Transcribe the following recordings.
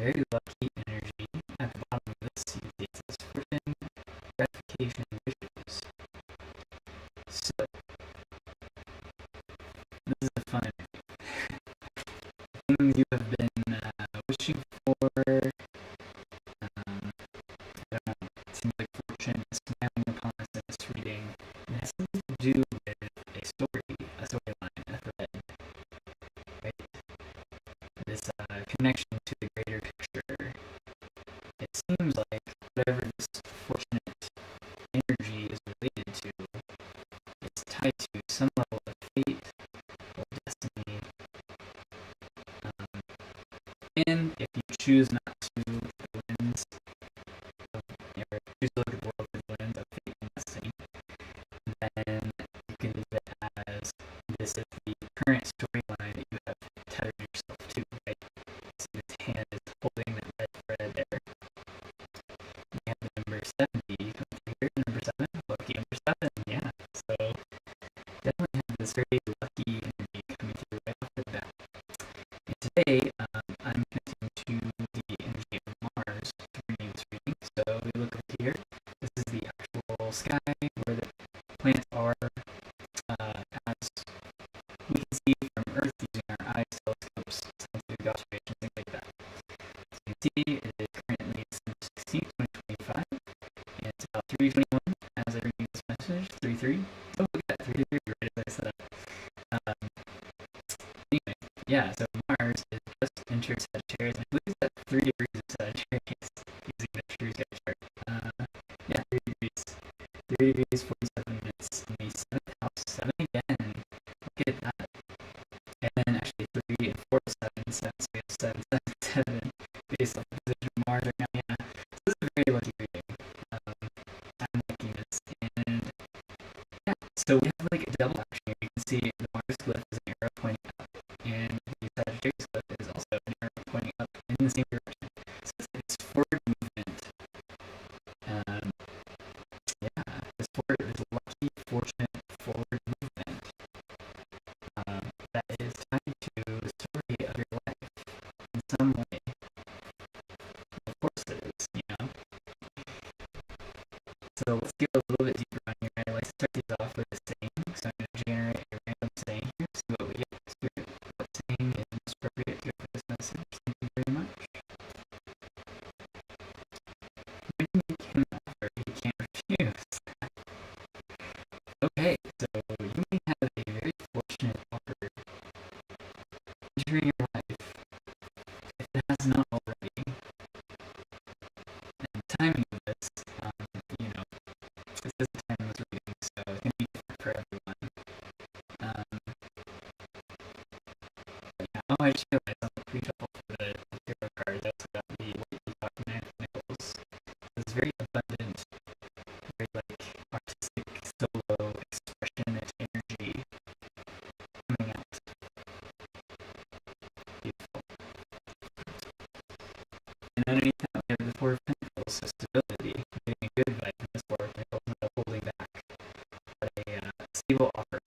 very lucky energy. At the bottom of this, you see it says fortune, gratification, and wishes. So, this is a fun energy. Things you have been wishing for. I don't know. It seems like fortune is smiling upon us in this reading. And it has something to do with a storyline, a thread, right? This connection to the greater picture. It seems like whatever this fortunate energy is related to, it's tied to some level of fate or destiny. And if you choose not to look at the lens of, or choose to look at the world through the lens of fate and destiny, then you can use it as this is the current storyline that you have tethered yourself to, right? So this hand is holding that red thread there. We have the number 70 come through here, number 7, lucky number 7, yeah. So definitely have this very lucky energy coming through right off the bat. And today, I'm connecting to the energy of Mars during this reading. So we look over here. This is the actual sky where the planets are, as we can see from Earth using our eyes, telescopes, scientific observations, things like that. So you can see it is currently December 16th, 2025, and it's about 3:21 as I read this message. 3:3. Oh, look at that, 3:3, right as I set up. Anyway, yeah, so Mars is just entered Sagittarius, and I believe it's at 3 degrees of Sagittarius using the true sky chart. Yeah, 3 degrees. 3 degrees, 47 minutes in the 7th house. 7 again. Look at that. And then actually 3 and 4 is 7, 7, so we have 7, 7, 7 based on the position of Mars right now. Yeah, so this is a very lucky reading. I'm liking this. And yeah, so we have like a double action here. You can see the Mars glyph is an arrow pointing up, and the Sagittarius glyph is also an arrow pointing up in the same direction. So it's forward movement. Yeah, this lucky, fortunate forward movement that is tied to the story of your life in some way. Of course it is, you know. So let's go a little bit deeper on here. I like to start these off with a saying, so I'm going to generate a random saying here, see what we get. See what saying is most appropriate to go for this message. Thank you very much. When you make him an offer, he can't refuse. Okay, so you may have a very fortunate offer entering your life, if it has not already. And the timing of this, you know, this is the time I was reading, so it's going to be different for everyone. But yeah, oh, I just realized on the pre-shuffle for the tarot cards, I also got the 𝐬𝐿𝐴𝐼𝐻. It's very abundant, very like artistic solo expressionist energy coming out. Beautiful. And underneath that, we have the Four of Pentacles, so stability. Getting a good vibe from this Four of Pentacles, not holding back, but a stable offer.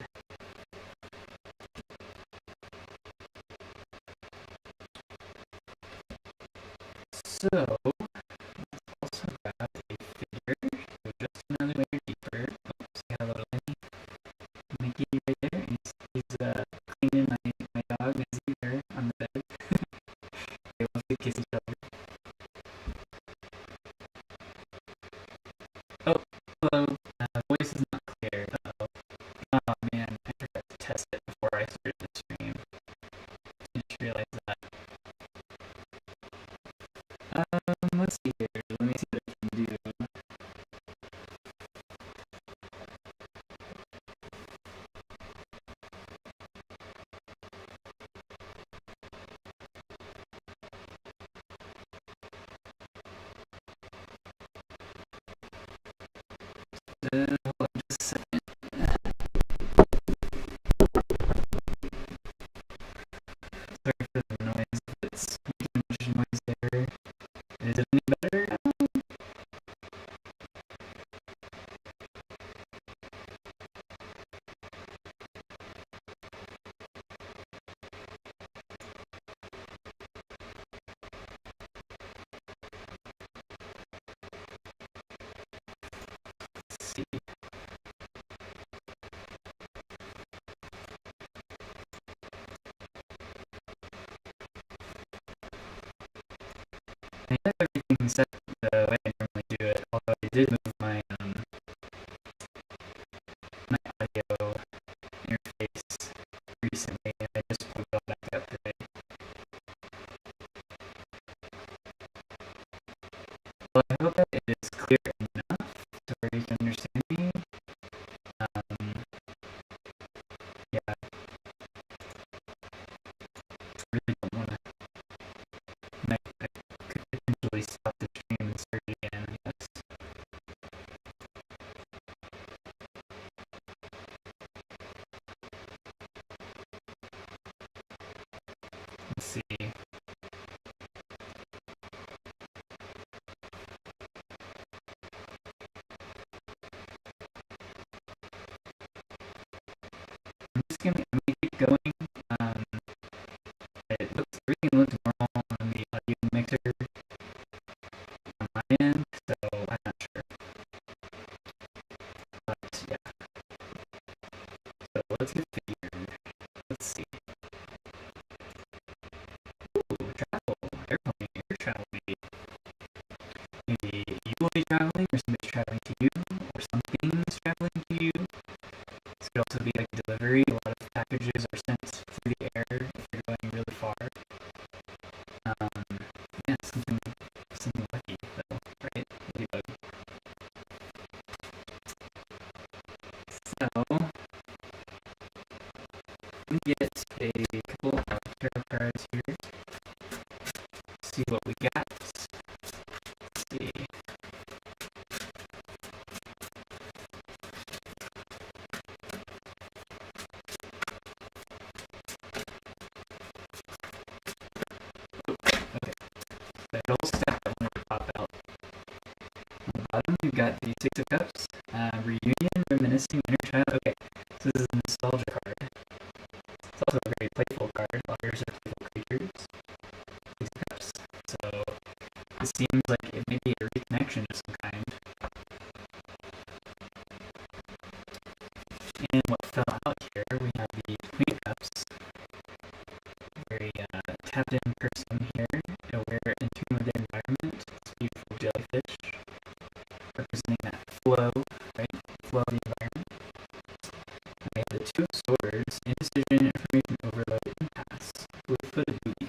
So, let's also grab a figure, go just another layer deeper. Oops, I got a little Mickey right there, and he's cleaning my dog, Mizzy, there on the bed. They love to kiss each other. Oh, hello. Voice is not clear. Uh-oh. Oh man, I forgot to test it before I started the stream. I just realized that. Let's see here. Let me see what I can do. Hold on just a second. Sorry for the noise. It's making much noise there. Is it any better? I have everything set the way I normally do it, although I did move my my audio interface recently, and I just plugged it all back up today. Well, I hope that it is clear enough to where you can understand me. Yeah, I really don't want to. I could potentially stop the stream and start it again, I guess. Let's see. I'm gonna keep going. Everything looks normal on the audio mixer on my end, so I'm not sure. But yeah. So let's get figured. Let's see. Ooh, travel. Airplane, air travel maybe. Maybe you will be traveling, or somebody's traveling to you, or something's traveling to you. This could also be like delivery. A lot of packages are sent through the air if you're going really far. Yeah, something lucky though, right? Ladybug. So let me get a couple of tarot cards here. See what we got. Let's see. Okay. That whole stack that wanted to pop out. On the bottom, we've got the Six of Cups, reunion, reminiscing, inner child. Okay, so this is a nostalgia card. It's also a very playful card. Otters are playful creatures. Six of Cups. So it seems like it may be a reconnection of some kind. And what fell out here, we have the Queen of Cups. Very tapped in person here, aware in tune with their environment. It's a beautiful jellyfish, representing that flow, right? Flow of the environment. And we have the Two of Swords, indecision, information overload, impasse, blue-footed booty.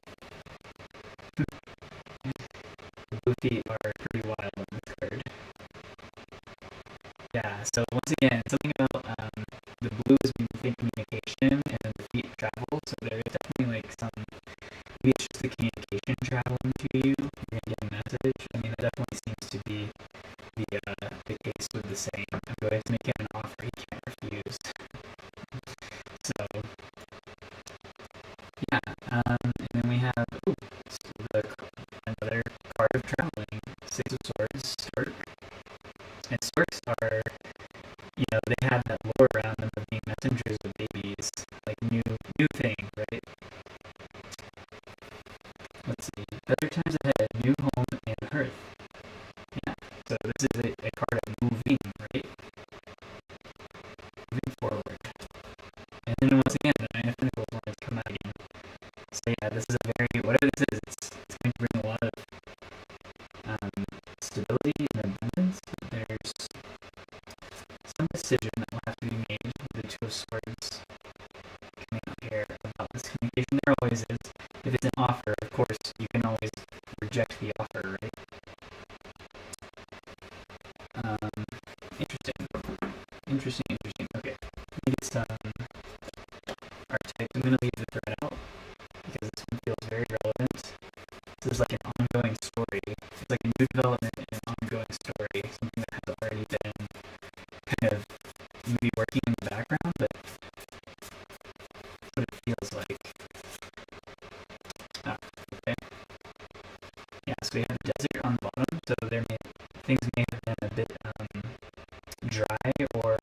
The blue feet are pretty wild on this card. Yeah, so once again, something about the blues mean think communication and the feet travel, so there's definitely like some, maybe it's just the communication traveling to you, you're gonna get a message. I mean, that definitely seems to be the case with the saying, I'm going to make him an offer he can't refuse. So, yeah, and then we have, another card of traveling, Six of Swords, Stork. And storks are, they have that lore around them of being messengers of babies, like new thing, right? Let's see. Better times ahead, new home and hearth. Yeah. So this is a card of moving, right? Moving forward. And then once again, the Nine of Pentacles wanted to come out again. So yeah, this is a very, whatever this is, it's going to bring a lot of stability and abundance. There's some decision that will have to be made with the Two of Swords coming out here about this communication. There always is. If it's an offer, of course, you can always reject the offer, right? Interesting. Okay, let me get some archetypes. I'm going to leave the thread out because this one feels very relevant. This is like an ongoing story. It's like a new development in an ongoing story, something that has already been kind of maybe working in the background, but that's what it feels like. Okay. Yeah, so we have a desert on the bottom, so things may have been a bit dry, or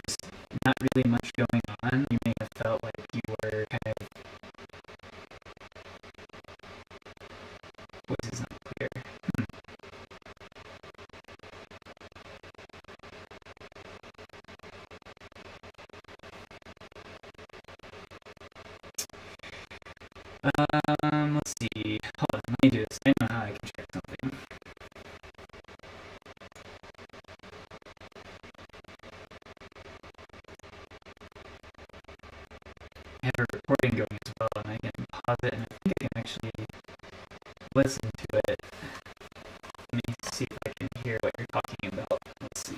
just not really much going on. You may have felt like you were kind of, voice is not clear. Let's see. Hold on, me do this. I know how I can check something. I have a recording going as well, and I can pause it, and I think I can actually listen to it. Let me see if I can hear what you're talking about. Let's see.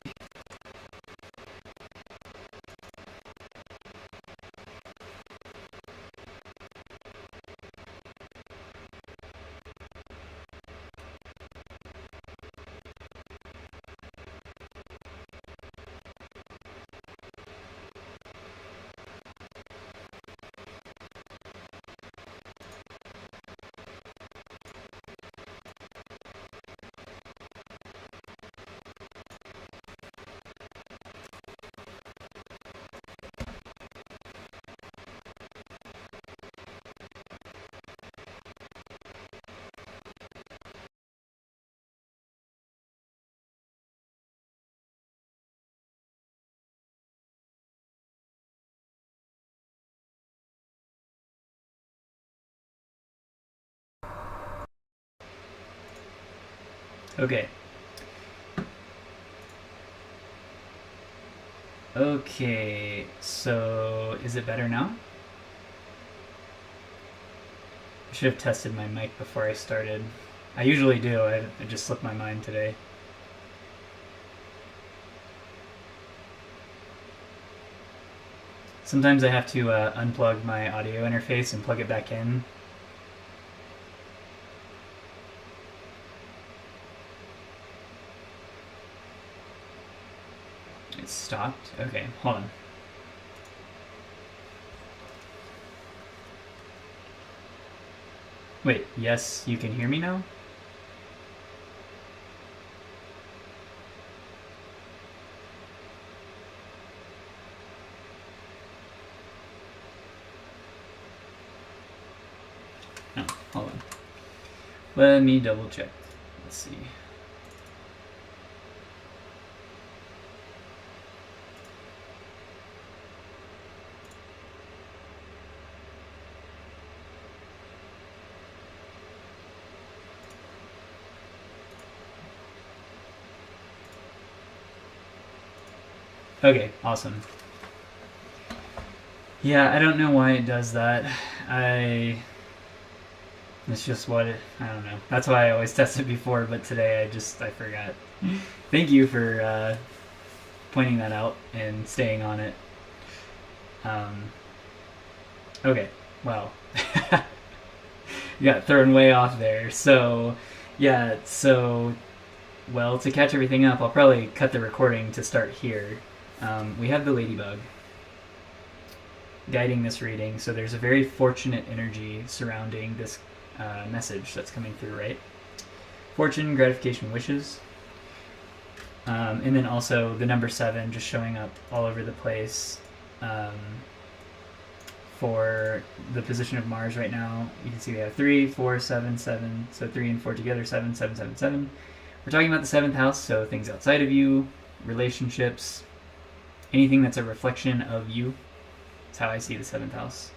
Okay. Okay, so is it better now? I should have tested my mic before I started. I usually do, I just slipped my mind today. Sometimes I have to unplug my audio interface and plug it back in. It stopped? Okay, hold on. Wait, yes, you can hear me now? No, hold on. Let me double check. Let's see. Okay, awesome. Yeah, I don't know why it does that. It's just what I don't know. That's why I always test it before, but today I forgot. Thank you for pointing that out and staying on it. Okay, well. You got thrown way off there. So, yeah, well, to catch everything up, I'll probably cut the recording to start here. We have the ladybug guiding this reading, so there's a very fortunate energy surrounding this message that's coming through, right? Fortune, gratification, wishes. And then also the number 7 just showing up all over the place for the position of Mars right now. You can see we have 3, 4, 7, 7. So 3 and 4 together, 7, 7, 7, 7. We're talking about the 7th house, so things outside of you, relationships, anything that's a reflection of you. That's how I see the 7th house.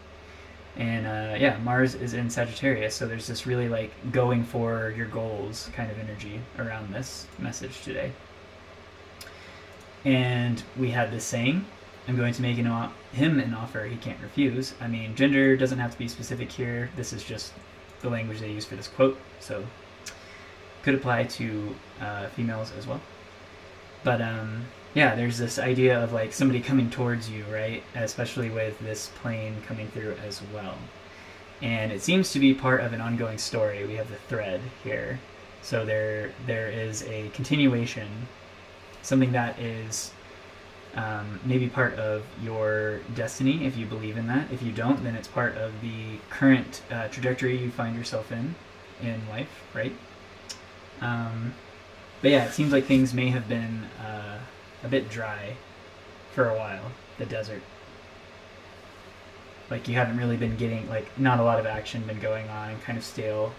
And yeah, Mars is in Sagittarius, so there's this really like going for your goals kind of energy around this message today. And we had this saying, I'm going to make him an offer he can't refuse. I mean, gender doesn't have to be specific here. This is just the language they use for this quote, so could apply to females as well. But yeah, there's this idea of like somebody coming towards you, right? Especially with this plane coming through as well. And it seems to be part of an ongoing story. We have the thread here. So there is a continuation, something that is maybe part of your destiny, if you believe in that. If you don't, then it's part of the current trajectory you find yourself in life, right? But yeah, it seems like things may have been a bit dry for a while, the desert. Like you haven't really been getting, like not a lot of action been going on, kind of stale.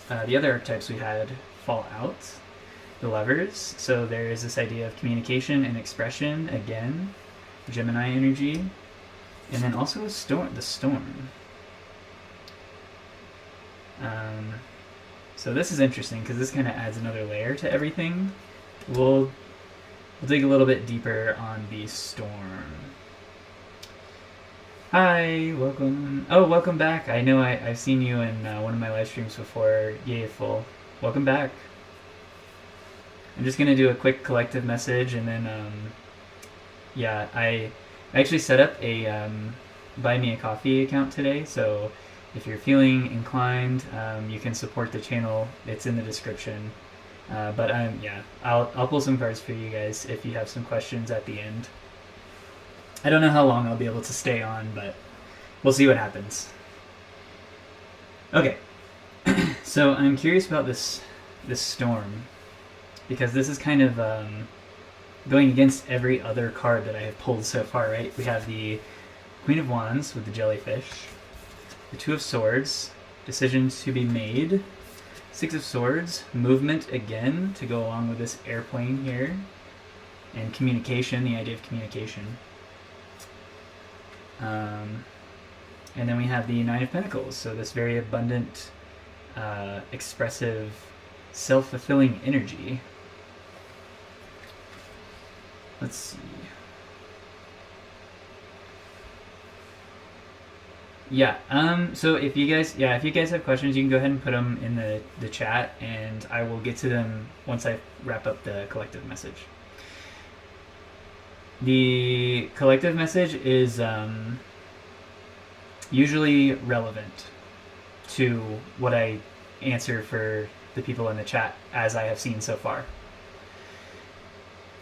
The other archetypes we had fall out, the lovers. So there is this idea of communication and expression again, Gemini energy, and then also the storm. So this is interesting because this kind of adds another layer to everything. We'll dig a little bit deeper on the storm. Hi, welcome. Oh, welcome back. I know I've seen you in one of my live streams before. 𝕬𝐻𝐻. Welcome back. I'm just going to do a quick collective message, and then, yeah, I actually set up a Buy Me a Coffee account today, so if you're feeling inclined, you can support the channel. It's in the description. But yeah, I'll pull some cards for you guys if you have some questions at the end. I don't know how long I'll be able to stay on, but we'll see what happens. Okay, so I'm curious about this storm, because this is kind of going against every other card that I have pulled so far, right? We have the Queen of Wands with the jellyfish, the Two of Swords, decisions to be made, Six of Swords, movement again to go along with this airplane here, and communication, the idea of communication. And then we have the Nine of Pentacles, so this very abundant, expressive, self-fulfilling energy. Let's see. Yeah, so if you guys have questions, you can go ahead and put them in the chat, and I will get to them once I wrap up the collective message. The collective message is usually relevant to what I answer for the people in the chat, as I have seen so far.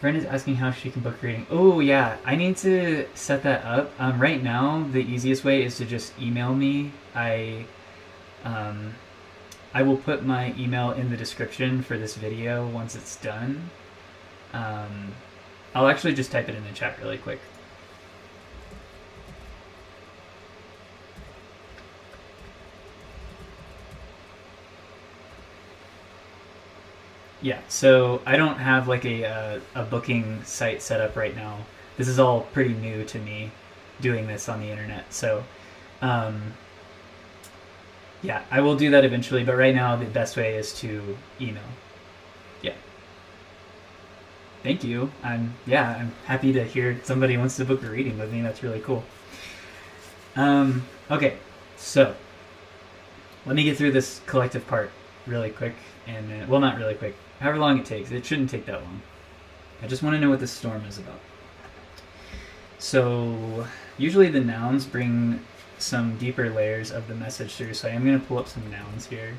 Brenda's asking how she can book a reading. Oh yeah, I need to set that up. Right now, the easiest way is to just email me. I will put my email in the description for this video once it's done. I'll actually just type it in the chat really quick. Yeah, so I don't have like a booking site set up right now. This is all pretty new to me, doing this on the internet. So, yeah, I will do that eventually, but right now the best way is to email. Yeah. Thank you. I'm happy to hear somebody wants to book a reading with me. That's really cool. Okay, so let me get through this collective part really quick, and then, well, not really quick. However long it takes. It shouldn't take that long. I just want to know what this storm is about. So usually the nouns bring some deeper layers of the message through, so I am going to pull up some nouns here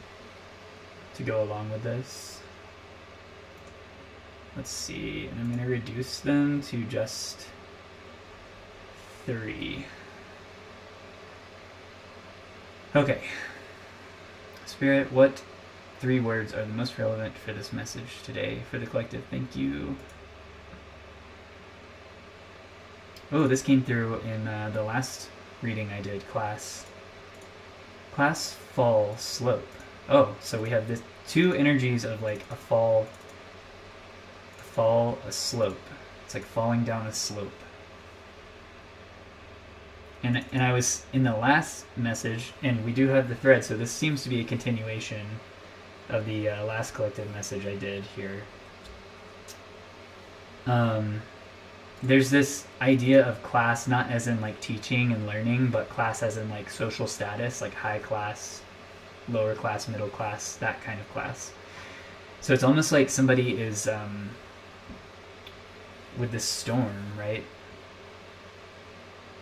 to go along with this. Let's see, and I'm going to reduce them to just 3. Okay. Spirit, what 3 words are the most relevant for this message today for the collective? Thank you. Oh, this came through in the last reading I did, class, fall, slope. Oh, so we have this 2 energies of like a fall, a slope. It's like falling down a slope. And I was in the last message, and we do have the thread, so this seems to be a continuation of the last collective message I did here. There's this idea of class, not as in like teaching and learning, but class as in like social status, like high class, lower class, middle class, that kind of class. So it's almost like somebody is with this storm, right?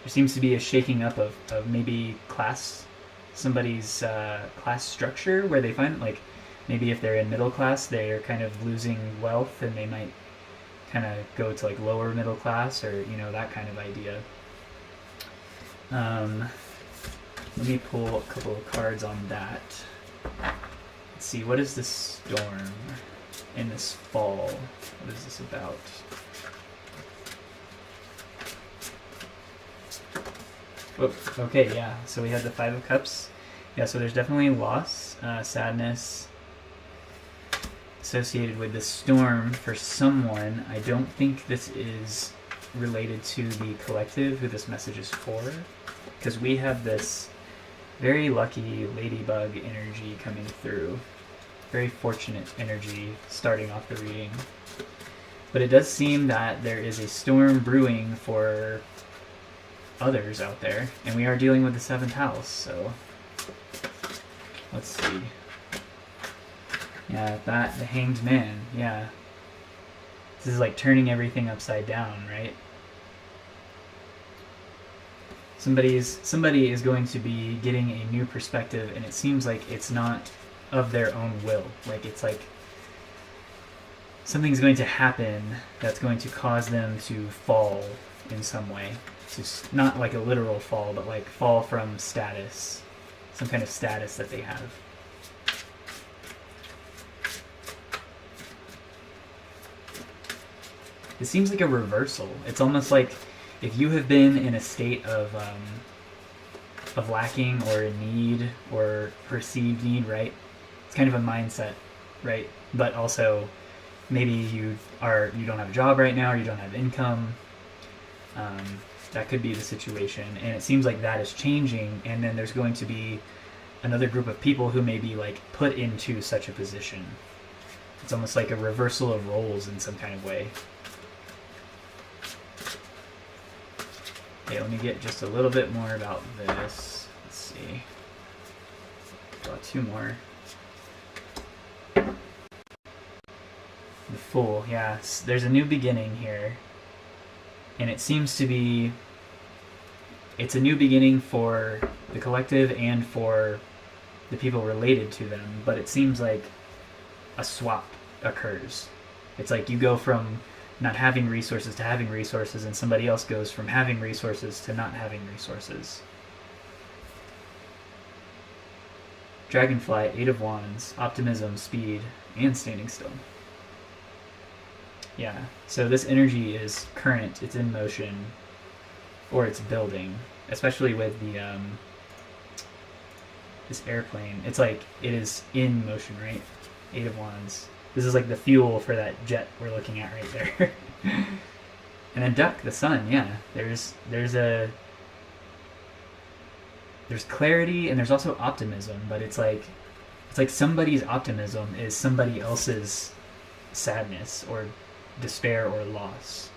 There seems to be a shaking up of maybe class, somebody's class structure, where they find like maybe if they're in middle class, they're kind of losing wealth, and they might kind of go to like lower middle class, or you know, that kind of idea. Let me pull a couple of cards on that. Let's see, what is this storm in this fall? What is this about? Oh, okay, yeah, so we have the 5 of Cups. Yeah, so there's definitely loss, sadness associated with this storm for someone. I don't think this is related to the collective who this message is for, because we have this very lucky ladybug energy coming through. very fortunate energy starting off the reading. But it does seem that there is a storm brewing for others out there, and we are dealing with the 7th house, so let's see. Yeah, the Hanged Man, yeah. This is like turning everything upside down, right? Somebody is going to be getting a new perspective, and it seems like it's not of their own will. Like, it's like something's going to happen that's going to cause them to fall in some way. Just not like a literal fall, but like fall from status, some kind of status that they have. It seems like a reversal. It's almost like if you have been in a state of lacking or a need or perceived need, right? It's kind of a mindset, right? But also maybe you don't have a job right now, or you don't have income. That could be the situation, and it seems like that is changing, and then there's going to be another group of people who may be like put into such a position. It's almost like a reversal of roles in some kind of way. Okay, let me get just a little bit more about this. Let's see. Draw 2 more. The Fool, yeah. There's a new beginning here. And it seems to be... It's a new beginning for the collective and for the people related to them. But it seems like a swap occurs. It's like you go from not having resources to having resources, and somebody else goes from having resources to not having resources. Dragonfly, 8 of Wands, optimism, speed, and standing still. Yeah, so this energy is current, it's in motion, or it's building, especially with the this airplane. It's like it is in motion, right? 8 of Wands. This is like the fuel for that jet we're looking at right there. And then Duck, the sun, yeah. There's clarity, and there's also optimism, but it's like somebody's optimism is somebody else's sadness or despair or loss.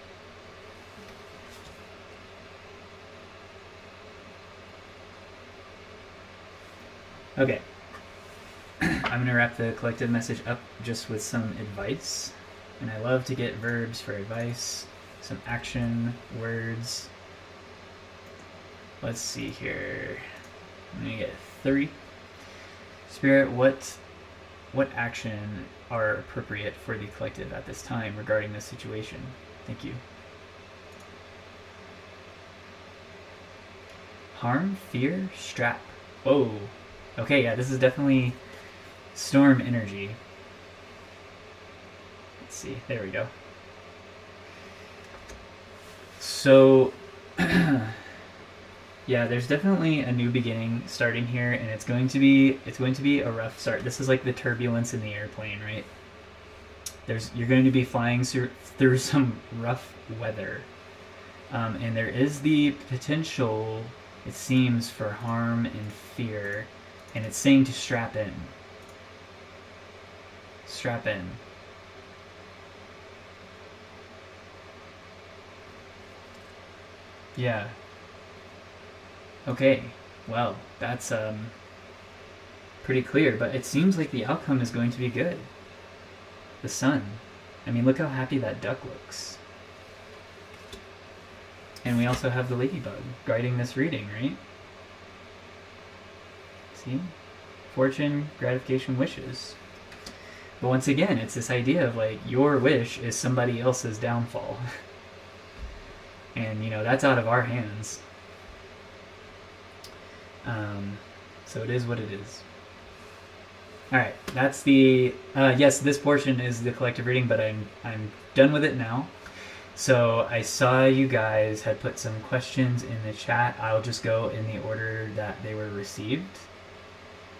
Okay. I'm going to wrap the collective message up just with some advice. And I love to get verbs for advice, some action words. Let's see here. I'm going to get 3. Spirit, what action are appropriate for the collective at this time regarding this situation? Thank you. Harm, fear, strap. Whoa. Okay, yeah, this is definitely storm energy. Let's see, there we go. So, yeah, there's definitely a new beginning starting here, and it's going to be a rough start. This is like the turbulence in the airplane, right? You're going to be flying through some rough weather, and there is the potential, it seems, for harm and fear, and it's saying to strap in. Strap in. Yeah. Okay, well, that's pretty clear, but it seems like the outcome is going to be good. The sun. I mean, look how happy that duck looks. And we also have the ladybug guiding this reading, right? See? Fortune, gratification, wishes. But once again, it's this idea of like, your wish is somebody else's downfall. And, you know, that's out of our hands. So it is what it is. Alright, that's the... yes, this portion is the collective reading, but I'm done with it now. So I saw you guys had put some questions in the chat. I'll just go in the order that they were received.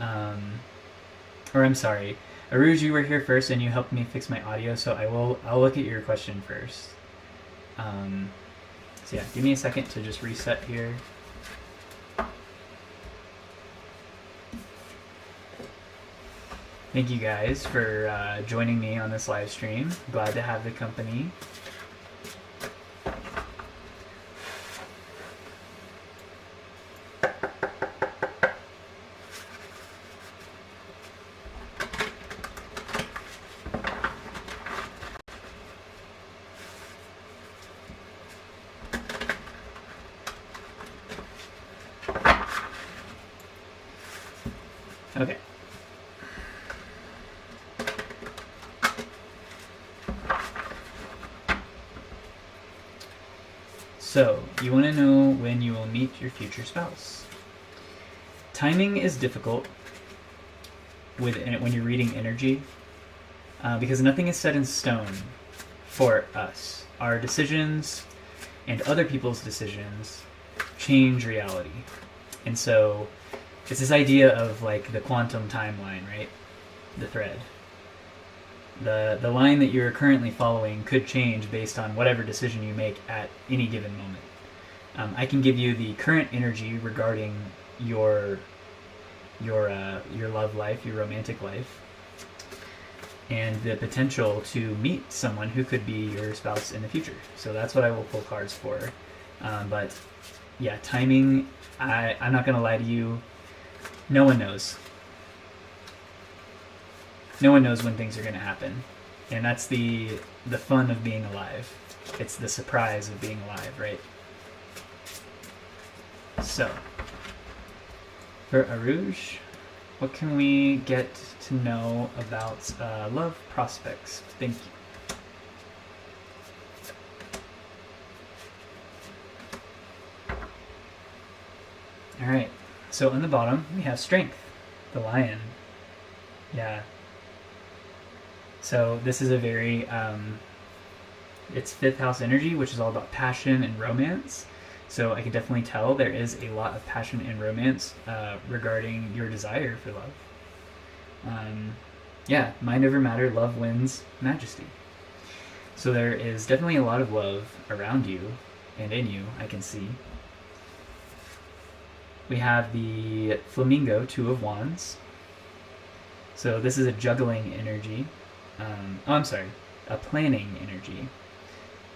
Or I'm sorry. Aruj, you were here first and you helped me fix my audio, so I'll look at your question first. So yeah, give me a second to just reset here. Thank you guys for joining me on this live stream. Glad to have the company. Okay. So, you want to know when you will meet your future spouse. Timing is difficult when you're reading energy because nothing is set in stone for us. Our decisions and other people's decisions change reality. And so it's this idea of like the quantum timeline, right? The thread. The line that you're currently following could change based on whatever decision you make at any given moment. I can give you the current energy regarding your love life, your romantic life, and the potential to meet someone who could be your spouse in the future. So that's what I will pull cards for. But yeah, timing, I'm not going to lie to you. No one knows. No one knows when things are going to happen. And that's the fun of being alive. It's the surprise of being alive, right? So, for Aruj, what can we get to know about love prospects? Thank you. Alright, so on the bottom, we have strength, the lion. Yeah. So this is a very, it's 5th house energy, which is all about passion and romance. So I can definitely tell there is a lot of passion and romance regarding your desire for love. Yeah, mind over matter, love wins majesty. So there is definitely a lot of love around you and in you, I can see. We have the Flamingo, 2 of Wands. So this is a juggling energy. A planning energy.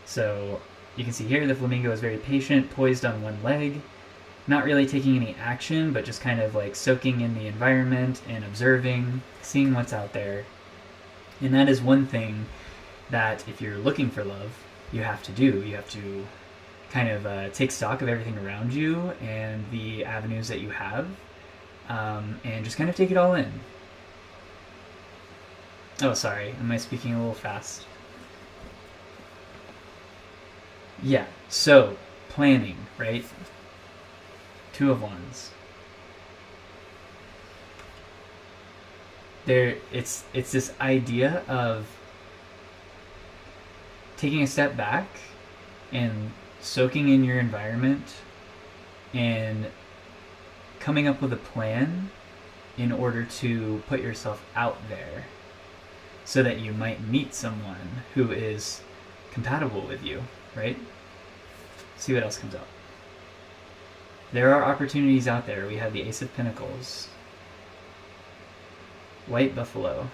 So you can see here the flamingo is very patient, poised on one leg, not really taking any action, but just kind of like soaking in the environment and observing, seeing what's out there. And that is one thing that if you're looking for love, you have to do. You have to kind of take stock of everything around you and the avenues that you have, and just kind of take it all in. Oh, sorry. Am I speaking a little fast? Yeah, so, planning, right? 2 of Wands. It's this idea of taking a step back and soaking in your environment and coming up with a plan in order to put yourself out there, so that you might meet someone who is compatible with you, right? See what else comes out. There are opportunities out there. We have the Ace of Pentacles, White Buffalo.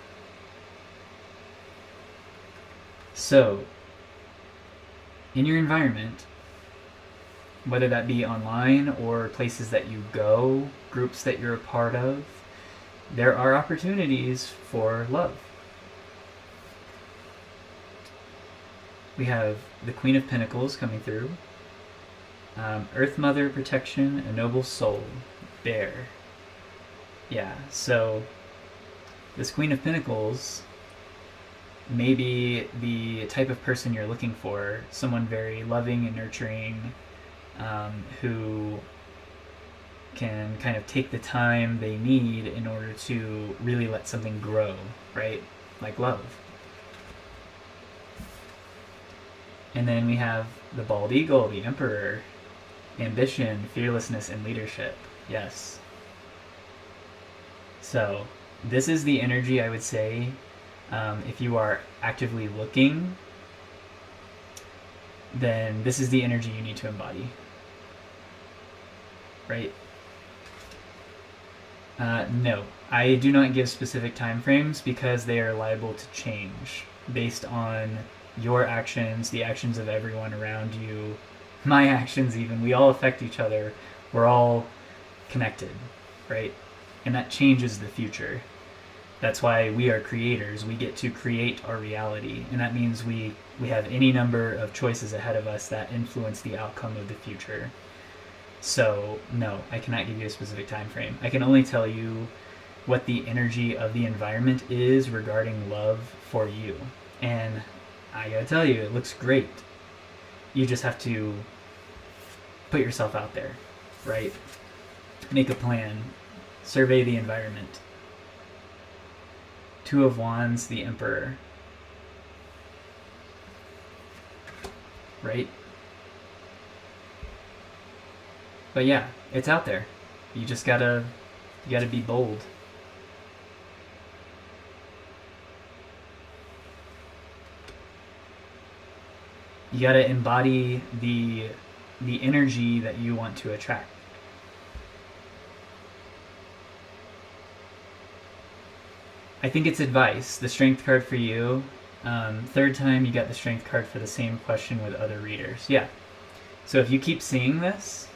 So, in your environment, whether that be online or places that you go, groups that you're a part of, there are opportunities for love. We have the Queen of Pentacles coming through. Earth Mother protection, a noble soul, bear. Yeah, so this Queen of Pentacles may be the type of person you're looking for, someone very loving and nurturing, who can kind of take the time they need in order to really let something grow, right? Like love. And then we have the bald eagle, the emperor, ambition, fearlessness, and leadership. Yes. So this is the energy, I would say, if you are actively looking, then this is the energy you need to embody. Right? No. I do not give specific time frames because they are liable to change based on your actions, the actions of everyone around you, my actions even. We all affect each other. We're all connected, right? And that changes the future. That's why we are creators. We get to create our reality. And that means we have any number of choices ahead of us that influence the outcome of the future. So, no, I cannot give you a specific time frame. I can only tell you what the energy of the environment is regarding love for you. And I gotta tell you, it looks great. You just have to put yourself out there, right? Make a plan. Survey the environment. Two of Wands, the Emperor. Right? But yeah, it's out there. You just gotta be bold. You gotta embody the energy that you want to attract. I think it's advice. The Strength card for you. Third time you got the Strength card for the same question with other readers. Yeah. So if you keep seeing this,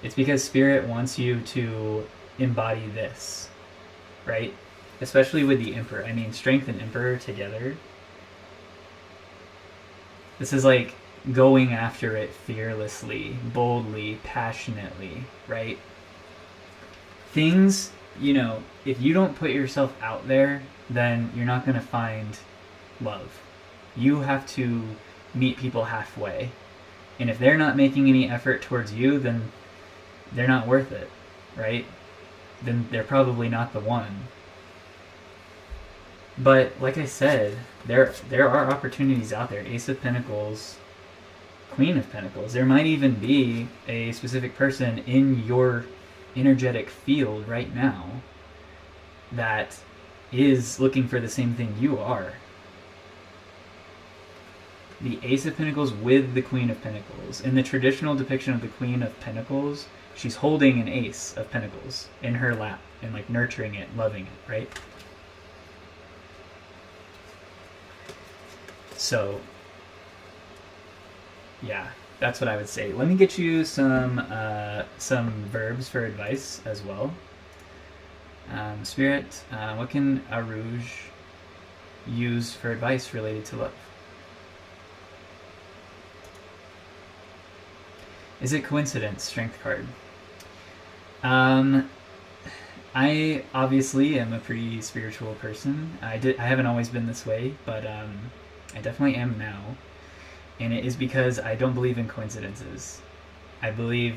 it's because Spirit wants you to embody this, right? Especially with the Emperor. I mean, Strength and Emperor together. This is like going after it fearlessly, boldly, passionately, right? Things, you know, if you don't put yourself out there, then you're not going to find love. You have to meet people halfway. And if they're not making any effort towards you, then they're not worth it, right? Then they're probably not the one. But like I said, there are opportunities out there. Ace of Pentacles, Queen of Pentacles. There might even be a specific person in your energetic field right now that is looking for the same thing you are. The Ace of Pentacles with the Queen of Pentacles. In the traditional depiction of the Queen of Pentacles, she's holding an Ace of Pentacles in her lap and like nurturing it, loving it, right? So, yeah, that's what I would say. Let me get you some verbs for advice as well. Spirit, what can 𝕊𝕚𝕚𝕚𝕚 use for advice related to love? Is it coincidence? Strength card. I obviously am a pretty spiritual person. I haven't always been this way, but I definitely am now. And it is because I don't believe in coincidences. Let me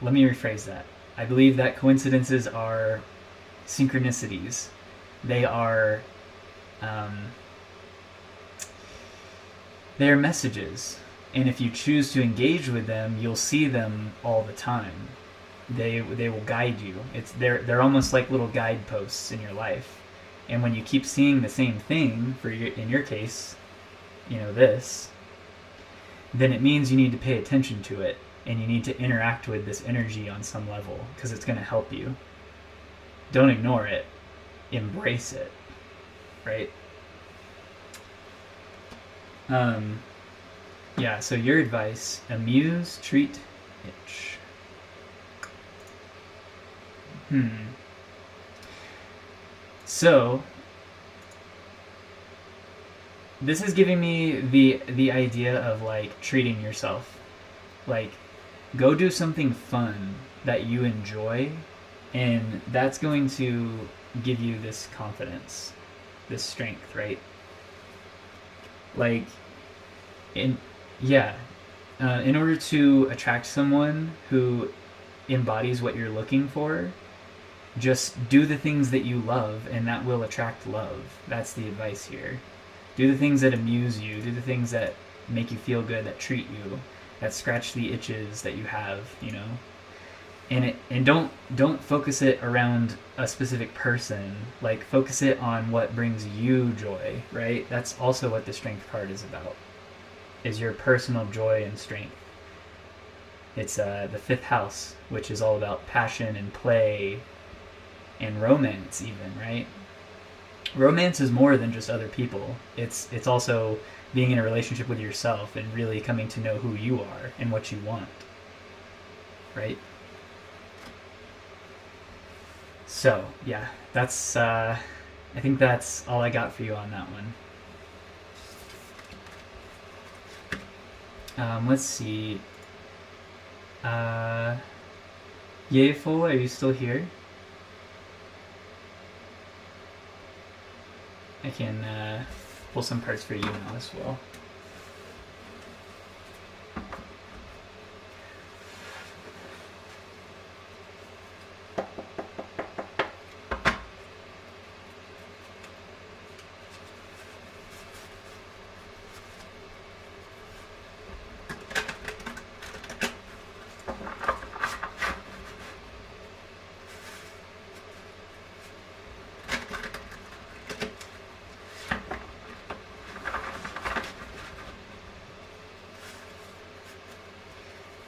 rephrase that. I believe that coincidences are synchronicities. They are messages. And if you choose to engage with them, you'll see them all the time. They will guide you. They're almost like little guideposts in your life. And when you keep seeing the same thing, in your case, you know, this, then it means you need to pay attention to it, and you need to interact with this energy on some level, because it's going to help you. Don't ignore it. Embrace it. Right? Yeah, so your advice: amuse, treat, itch. So this is giving me the idea of like treating yourself. Like, go do something fun that you enjoy, and that's going to give you this confidence, this strength, right? Like, in order to attract someone who embodies what you're looking for, just do the things that you love, and that will attract love. That's the advice here. Do the things that amuse you. Do the things that make you feel good, that treat you, that scratch the itches that you have, you know. And don't focus it around a specific person. Like, focus it on what brings you joy, right? That's also what the Strength card is about. Is your personal joy and strength. It's the 5th house, which is all about passion and play, and romance even, right? Romance is more than just other people. It's also being in a relationship with yourself and really coming to know who you are and what you want, right? So yeah, that's I think that's all I got for you on that one. Let's see. 𝐬𝐮𝐩𝐿, are you still here? I can pull some parts for you now as well.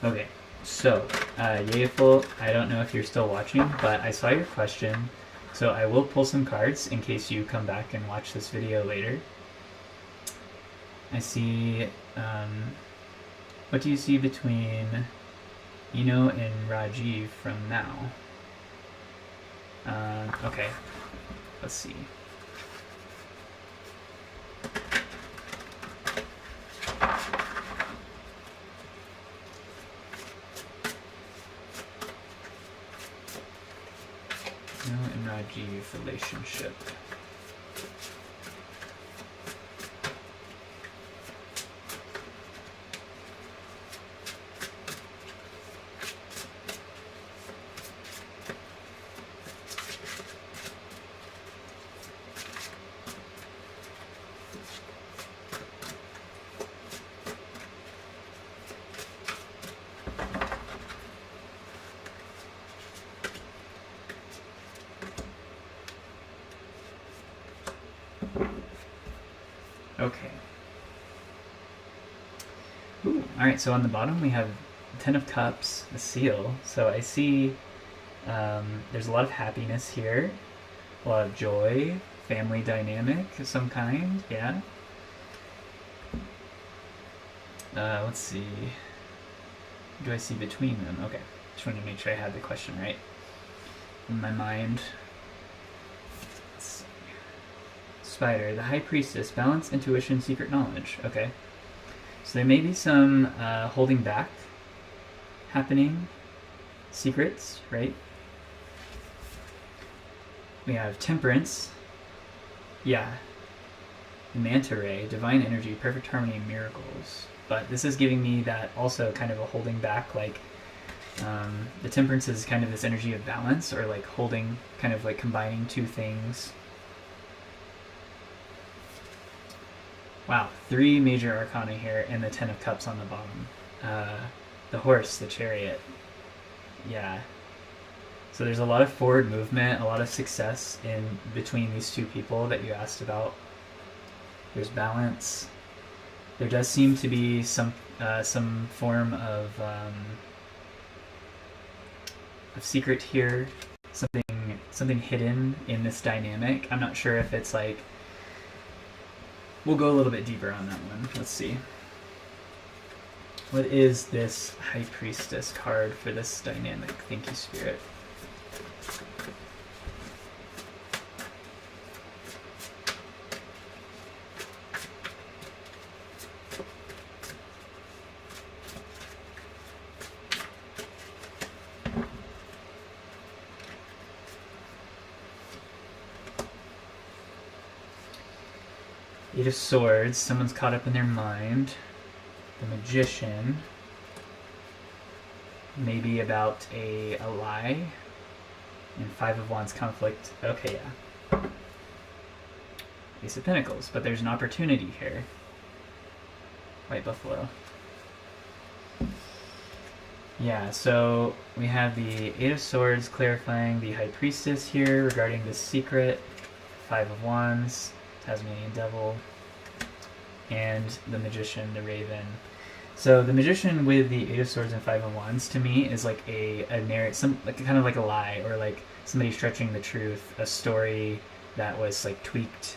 Okay, so 𝐬𝐮𝐻, I don't know if you're still watching, but I saw your question, so I will pull some cards in case you come back and watch this video later. I see, what do you see between 𝐸𝐻 and Rajiv from now? Okay, let's see. 𝐸𝐻 and Rajiv relationship. Okay. Ooh, alright, so on the bottom we have 10 of Cups, the seal. So I see there's a lot of happiness here, a lot of joy, family dynamic of some kind, yeah. Let's see. What do I see between them? Okay, just wanted to make sure I had the question right in my mind. Spider, the High Priestess, balance, intuition, secret knowledge. Okay. So there may be some holding back happening. Secrets, right? We have Temperance. Yeah. 𝕊𝕚𝕚𝕚𝕚, divine energy, perfect harmony, miracles. But this is giving me that also kind of a holding back, like the Temperance is kind of this energy of balance, or like holding, kind of like combining two things. Wow, 3 major arcana here, and the 10 of Cups on the bottom. The Horse, the Chariot. Yeah. So there's a lot of forward movement, a lot of success in between these two people that you asked about. There's balance. There does seem to be some form of secret here, something hidden in this dynamic. I'm not sure if it's like. We'll go a little bit deeper on that one. Let's see. What is this High Priestess card for this dynamic? Thank you, Spirit. Eight of Swords, someone's caught up in their mind. The Magician, maybe about a lie. And 5 of Wands, conflict. Okay, yeah. Ace of Pentacles, but there's an opportunity here. White Buffalo. Yeah, so we have the 8 of Swords clarifying the High Priestess here regarding this secret. 5 of Wands. Tasmanian Devil, and the Magician, the Raven. So the Magician with the 8 of Swords and 5 of Wands to me is like a narrative, kind of like a lie, or like somebody stretching the truth, a story that was like tweaked,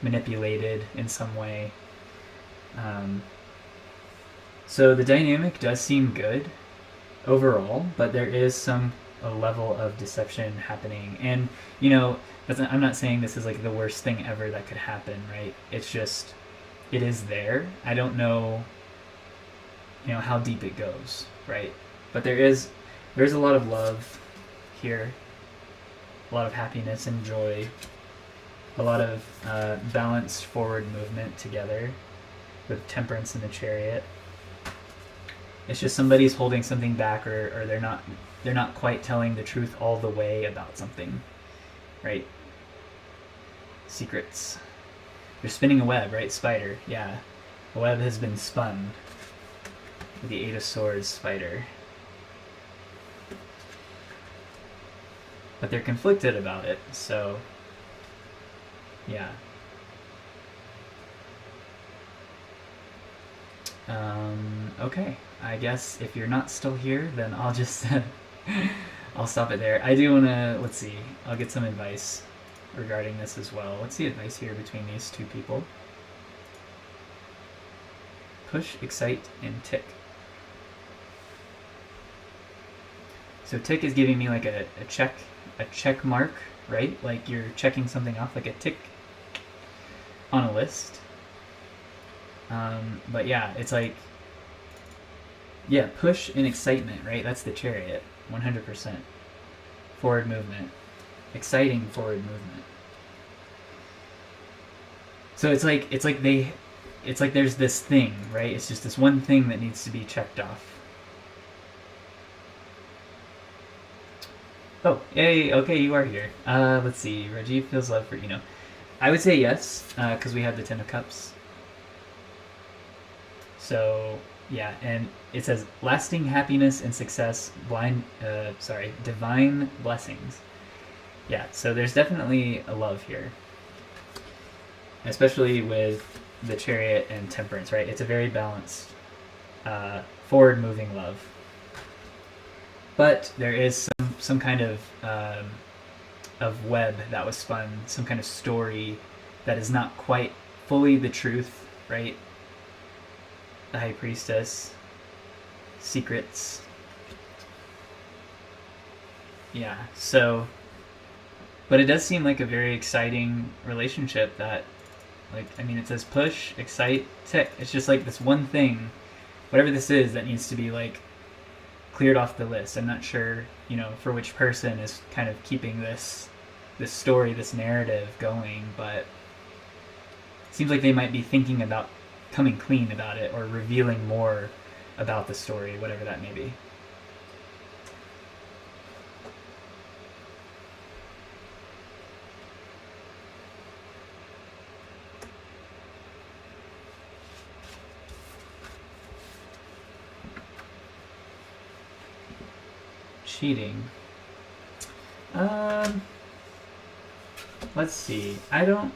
manipulated in some way. So the dynamic does seem good overall, but there is a level of deception happening. And, you know, I'm not saying this is like the worst thing ever that could happen, right? It's just, it is there. I don't know, how deep it goes, right? But there's a lot of love here, a lot of happiness and joy, a lot of balanced forward movement together with Temperance and the Chariot. It's just somebody's holding something back, or they're not quite telling the truth all the way about something, right? Secrets. They're spinning a web, right? Spider, yeah. A web has been spun with the Eight of Swords spider. But they're conflicted about it, so yeah. Okay, I guess if you're not still here, then I'll just I'll stop it there. I do want to, let's see, I'll get some advice regarding this as well. What's the advice here between these two people? Push, excite, and tick. So tick is giving me like a check mark, right? Like you're checking something off, like a tick on a list. But yeah, it's like, yeah, push and excitement, right? That's the Chariot, 100%. Forward movement, exciting forward movement. So it's like there's this thing, right? It's just this one thing that needs to be checked off. Oh, yay, okay, you are here. Let's see, Rajiv feels love for, I would say yes, because we have the Ten of Cups. So, yeah, and it says, lasting happiness and success, divine blessings. Yeah, so there's definitely a love here. Especially with the Chariot and Temperance, right? It's a very balanced, forward-moving love. But there is some kind of web that was spun, some kind of story that is not quite fully the truth, right? The High Priestess, secrets. Yeah, so, but it does seem like a very exciting relationship that, like, I mean, it says push, excite, tick. It's just like this one thing, whatever this is, that needs to be like cleared off the list. I'm not sure, for which person is kind of keeping this story, this narrative going, but it seems like they might be thinking about coming clean about it or revealing more about the story, whatever that may be. Cheating. Let's see. I don't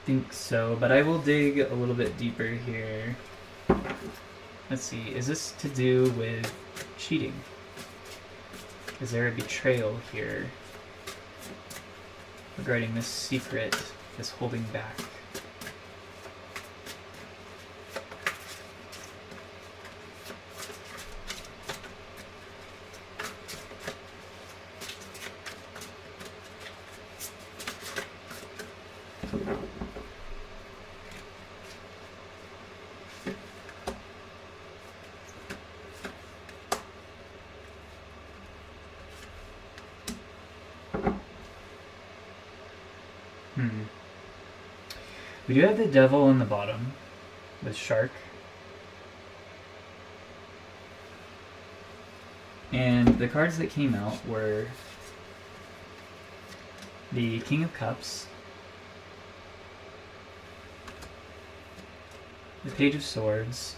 think so, but I will dig a little bit deeper here. Let's see. Is this to do with cheating? Is there a betrayal here regarding this secret, this holding back? We do have the Devil on the bottom with Shark. And the cards that came out were the King of Cups, the Page of Swords,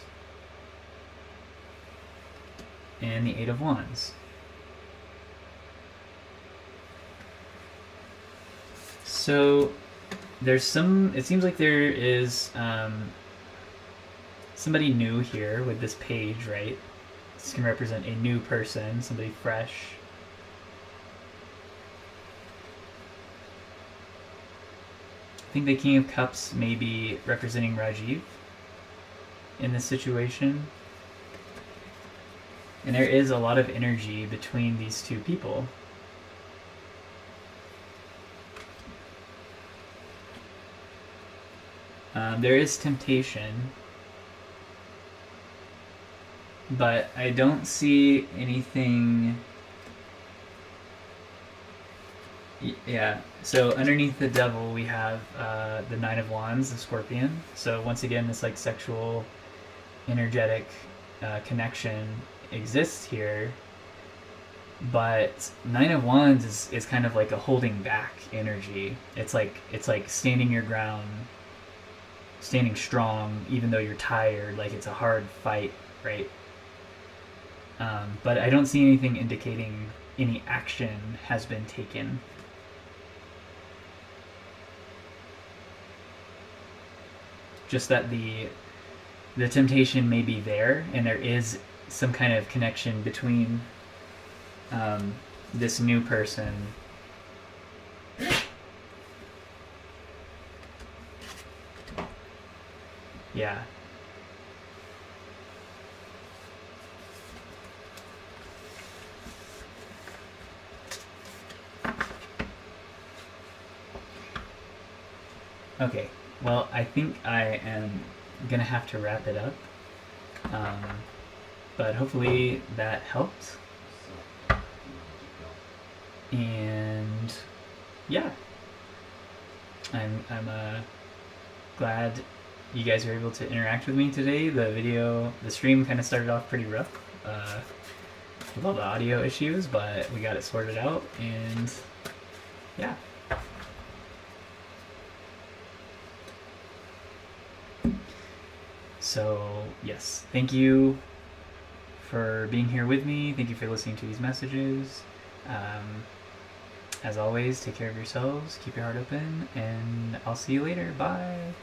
and the Eight of Wands. So there's it seems like there is somebody new here with this page, right? This can represent a new person, somebody fresh. think the King of Cups may be representing Rajiv in this situation. And there is a lot of energy between these two people. There is temptation, but I don't see anything. Yeah, so underneath the devil we have the Nine of Wands, the Scorpion. So once again, this like sexual, energetic connection exists here. But Nine of Wands is kind of like a holding back energy. It's like standing your ground, standing strong, even though you're tired. Like it's a hard fight, right? But I don't see anything indicating any action has been taken. Just that the temptation may be there, and there is some kind of connection between this new person yeah. Okay, well, I think I am gonna have to wrap it up, but hopefully that helped. And yeah, I'm glad you guys were able to interact with me today. The stream kind of started off pretty rough with all the audio issues, but we got it sorted out, and yeah. So yes, thank you for being here with me. Thank you for listening to these messages. As always, take care of yourselves, keep your heart open, and I'll see you later. Bye.